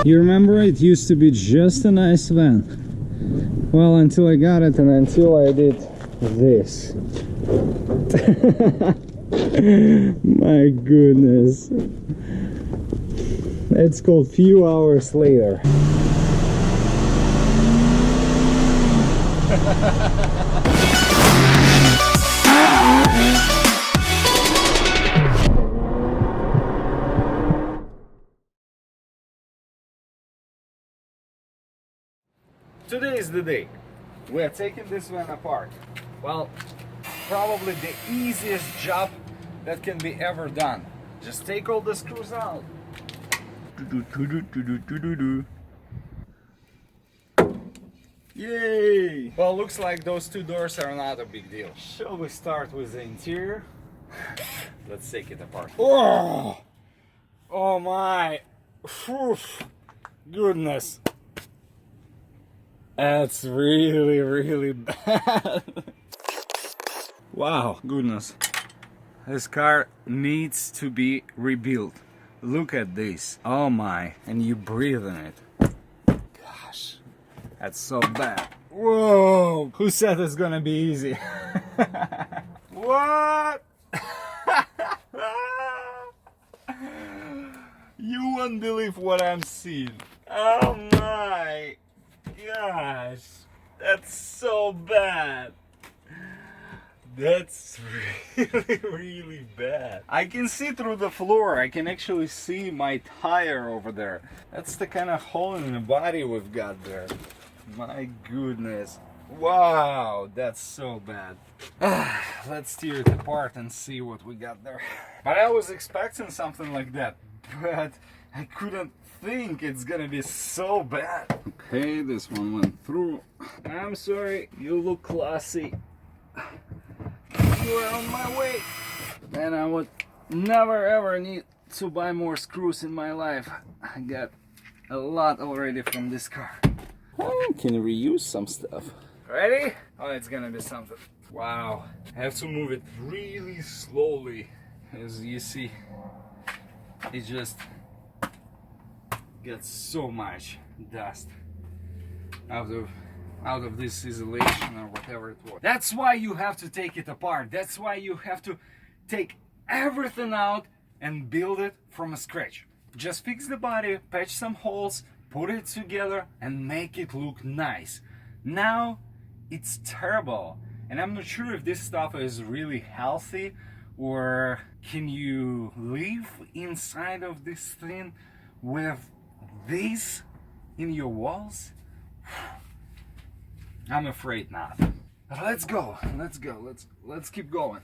You remember it used to be just a nice van. Well, until I got it and until I did this. My goodness. It's called Few Hours Later. Today is the day. We are taking this van apart. Well, probably the easiest job that can be ever done. Just take all the screws out. Yay! Well, looks like those two doors are not a big deal. Shall we start with the interior? Let's take it apart. Oh, oh my! Whew. Goodness. That's really, really bad. Wow, goodness. This car needs to be rebuilt. Look at this. Oh my, and you breathe in it. Gosh, that's so bad. Whoa, who said it's gonna be easy? What? You won't believe what I'm seeing. Oh my gosh, that's so bad. That's really, really bad. I can see through the floor. I can actually see my tire over there. That's the kind of hole in the body we've got there. My goodness. Wow, that's so bad. Let's tear it apart and see what we got there. But I was expecting something like that, but I couldn't think it's gonna be so bad. Okay, this one went through. I'm sorry, you look classy. You are on my way. And I would never ever need to buy more screws in my life. I got a lot already from this car. I can reuse some stuff. Ready? Oh, it's gonna be something. Wow. I have to move it really slowly. As you see, it just gets so much dust out of this isolation or whatever it was. That's why you have to take it apart. That's why you have to take everything out and build it from scratch. Just fix the body, patch some holes, put it together and make it look nice. Now it's terrible, and I'm not sure if this stuff is really healthy, or can you live inside of this thing with this in your walls? I'm afraid not. But let's go. Let's keep going.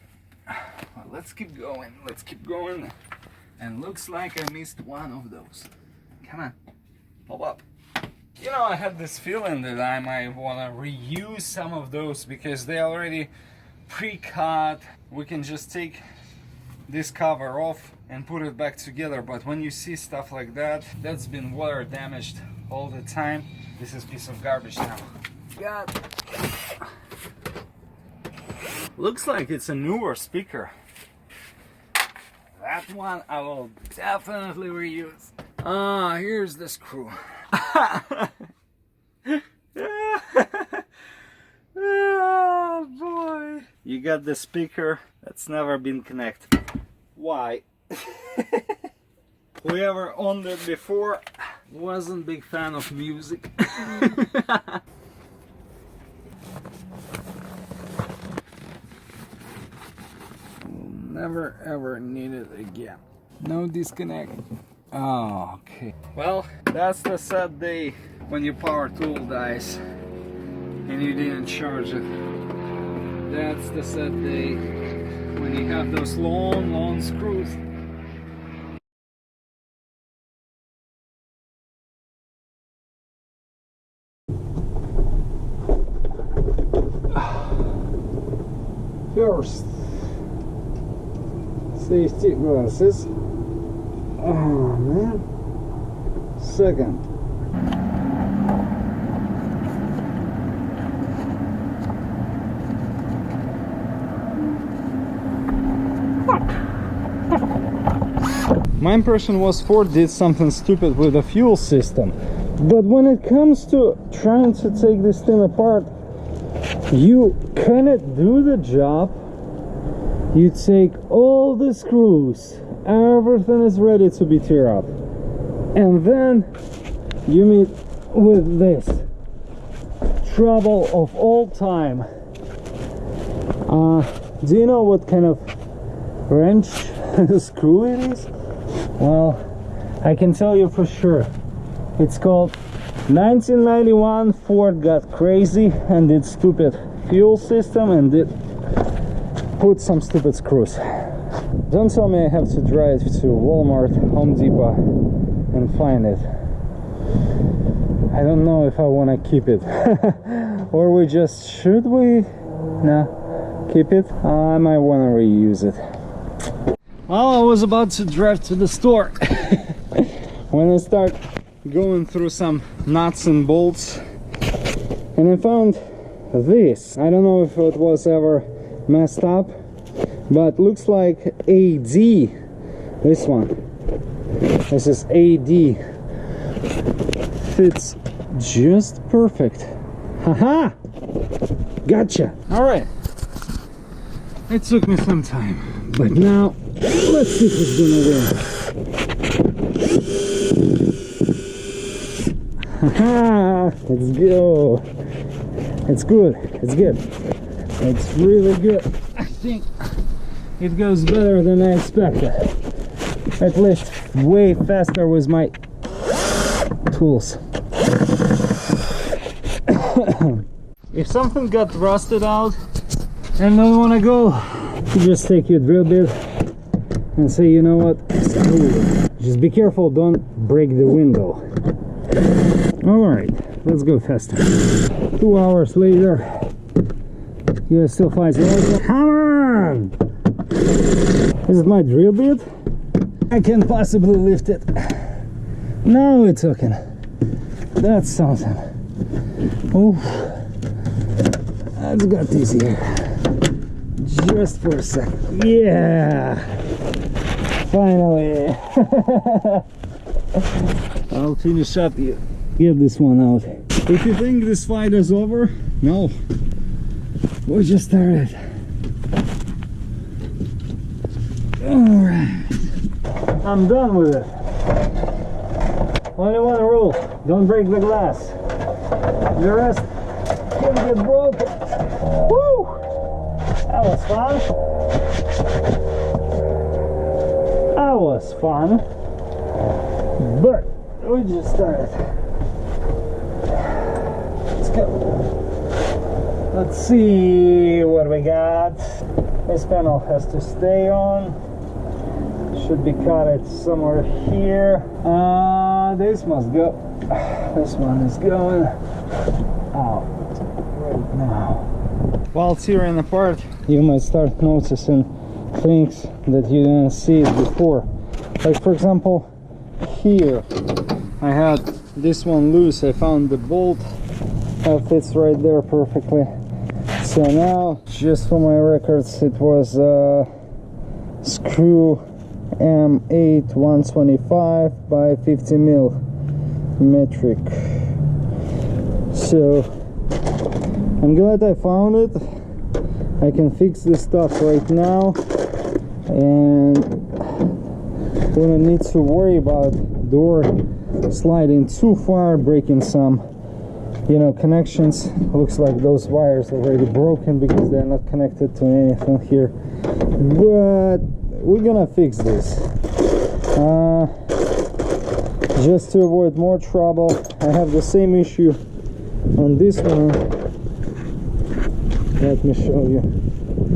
Let's keep going. And looks like I missed one of those. Come on, pop up. You know, I had this feeling that I might want to reuse some of those because they already pre-cut. We can just take this cover off and put it back together. But when you see stuff like that, that's been water damaged all the time. This is a piece of garbage now. God. Looks like it's a newer speaker. That one I will definitely reuse. Ah, here's the screw. Oh boy. You got the speaker that's never been connected. Why? Whoever owned it before wasn't a big fan of music. Never ever need it again. No disconnect. Oh, okay. Well, that's the sad day when your power tool dies and you didn't charge it. That's the sad day when you have those long screws. First, safety glasses. Oh man. Second, My impression was Ford did something stupid with the fuel system. But when it comes to trying to take this thing apart, you kind of do the job. You take all the screws, everything is ready to be tear up, and then you meet with this trouble of all time. Do you know what kind of wrench screw it is? Well, I can tell you for sure. It's called 1991 Ford got crazy and did stupid fuel system and did put some stupid screws. Don't tell me I have to drive to Walmart, Home Depot and find it. I don't know if I want to keep it. Or we just, should we? No, keep it. I might want to reuse it. Well, I was about to drive to the store when I start going through some nuts and bolts, and I found this. I don't know if it was ever messed up, but looks like AD. This one, this is AD, fits just perfect. Haha, gotcha. All right, it took me some time, but now let's see who's gonna win. Haha, let's go. It's good, it's good, it's really good. I think it goes better than I expected, at least way faster with my tools. If something got rusted out and don't want to go, you just take your drill bit and say, you know what, screw it. Just be careful, don't break the window. Alright, let's go faster. 2 hours later, you still fighting. Come on! Is it my drill bit? I can possibly lift it. Now it's okay. That's something. Oh, let's got this here. Just for a second. Yeah! Finally! I'll finish up here. Get this one out. If you think this fight is over, no. We just started. Alright. I'm done with it. Only one rule. Don't break the glass. The rest can get broken. Woo! That was fun. That was fun. But we just started. Let's go. Let's see what we got. This panel has to stay on. Should be cut somewhere here. This must go. This one is going out right now. While tearing apart, you might start noticing things that you didn't see before. Like for example, here I had this one loose. I found the bolt that fits right there perfectly. So now, just for my records, it was screw M8 125 by 50 mil metric. So I'm glad I found it. I can fix this stuff right now, and we don't need to worry about door sliding too far, breaking some, you know, connections. Looks like those wires are already broken because they're not connected to anything here, but we're gonna fix this just to avoid more trouble. I have the same issue on this one. Let me show you.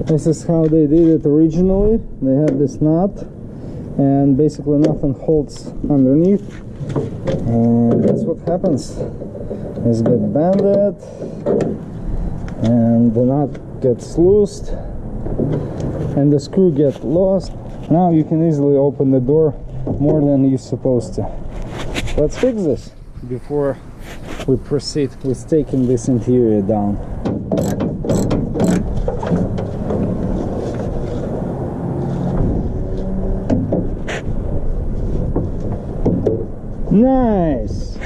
This is how they did it originally. They have this nut and basically nothing holds underneath, and that's what happens. It's get banded and the nut gets loosed and the screw gets lost. Now you can easily open the door more than you're supposed to. Let's fix this before we proceed with taking this interior down. Nice!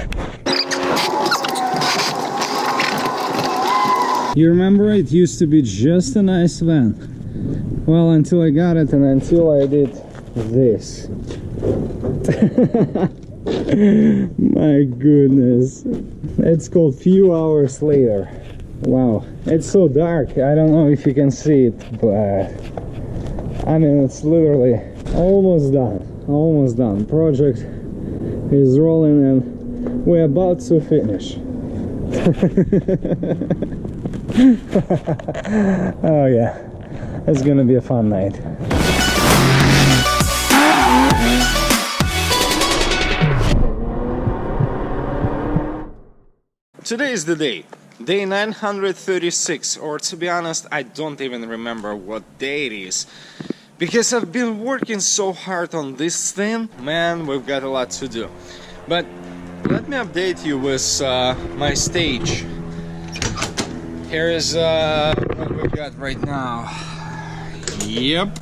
You remember, it used to be just a nice van. Well, until I got it and until I did this. My goodness. It's called Few Hours Later. Wow, it's so dark. I don't know if you can see it, but I mean, it's literally almost done. Almost done. Project is rolling and we're about to finish. Oh yeah, it's gonna be a fun night. Today is the day 936, or to be honest, I don't even remember what day it is, because I've been working so hard on this thing. Man, we've got a lot to do. But let me update you with my stage. Here is what we've got right now. Yep,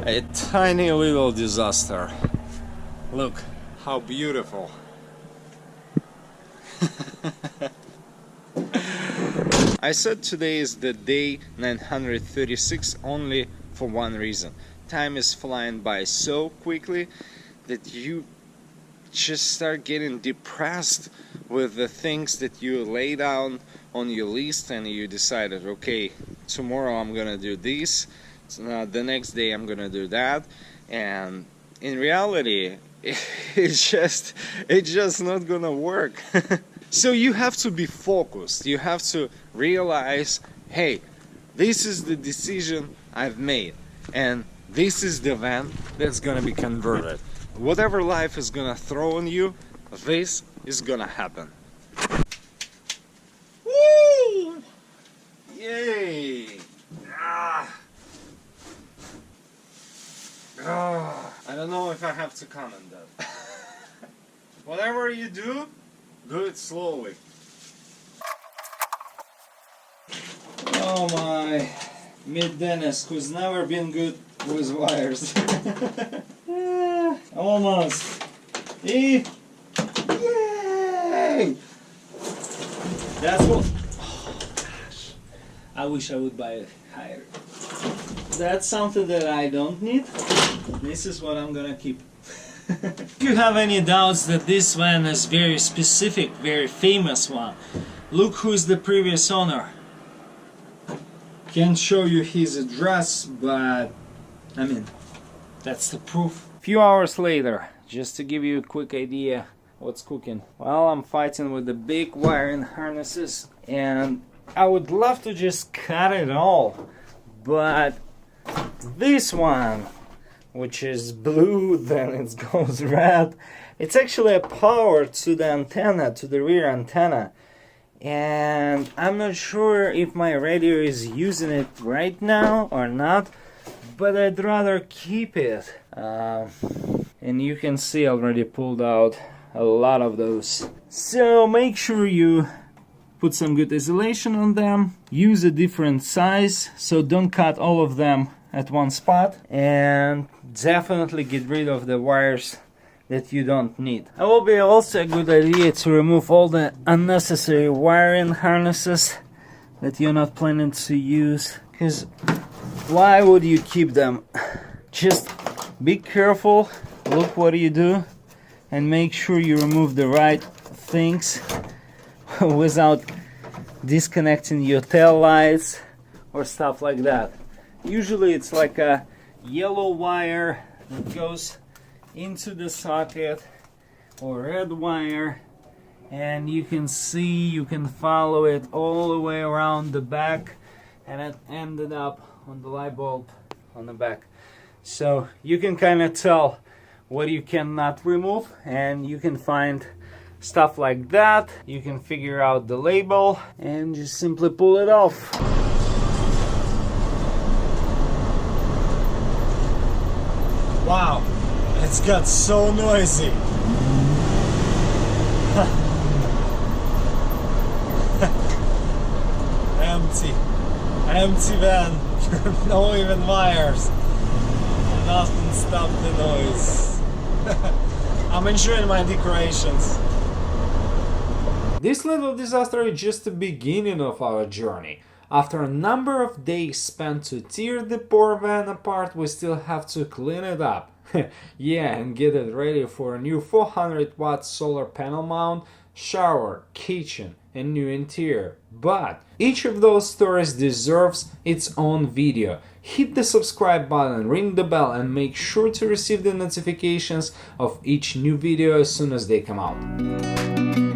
a tiny little disaster. Look how beautiful. I said today is the day 936 only for one reason. Time is flying by so quickly that you just start getting depressed with the things that you lay down on your list, and you decided, okay, tomorrow I'm gonna do this, the next day I'm gonna do that, and in reality it's just not gonna work. So you have to be focused. You have to realize, hey, this is the decision I've made, and this is the van that's gonna be converted. Whatever life is gonna throw on you, this is gonna happen. Woo! Yay! I don't know if I have to comment that. Whatever you do, do it slowly. Oh my, meet Dennis, who's never been good with wires. Almost. Yay! That's what. Oh gosh, I wish I would buy it higher. That's something that I don't need. This is what I'm gonna keep. If you have any doubts that this van is very specific, very famous one, look who's the previous owner. Can't show you his address, but I mean, that's the proof. A few hours later, just to give you a quick idea what's cooking. Well, I'm fighting with the big wiring harnesses, and I would love to just cut it all, but this one, which is blue, then it goes red, it's actually a power to the antenna, to the rear antenna, and I'm not sure if my radio is using it right now or not, but I'd rather keep it. And you can see I already pulled out a lot of those. So make sure you put some good isolation on them, use a different size, so don't cut all of them at one spot, and definitely get rid of the wires that you don't need. It will be also a good idea to remove all the unnecessary wiring harnesses that you're not planning to use, because why would you keep them? Just be careful, look what you do, and make sure you remove the right things without disconnecting your tail lights or stuff like that. Usually it's like a yellow wire that goes into the socket, or red wire, and you can see, you can follow it all the way around the back, and it ended up on the light bulb on the back. So you can kind of tell what you cannot remove, and you can find stuff like that. You can figure out the label and just simply pull it off. Wow, it's got so noisy. Empty van, no even wires. Nothing stopped the noise. I'm enjoying my decorations. This little disaster is just the beginning of our journey. After a number of days spent to tear the poor van apart, we still have to clean it up. Yeah, and get it ready for a new 400-watt solar panel mount, shower, kitchen, and new interior. But each of those stories deserves its own video. Hit the subscribe button, ring the bell, and make sure to receive the notifications of each new video as soon as they come out.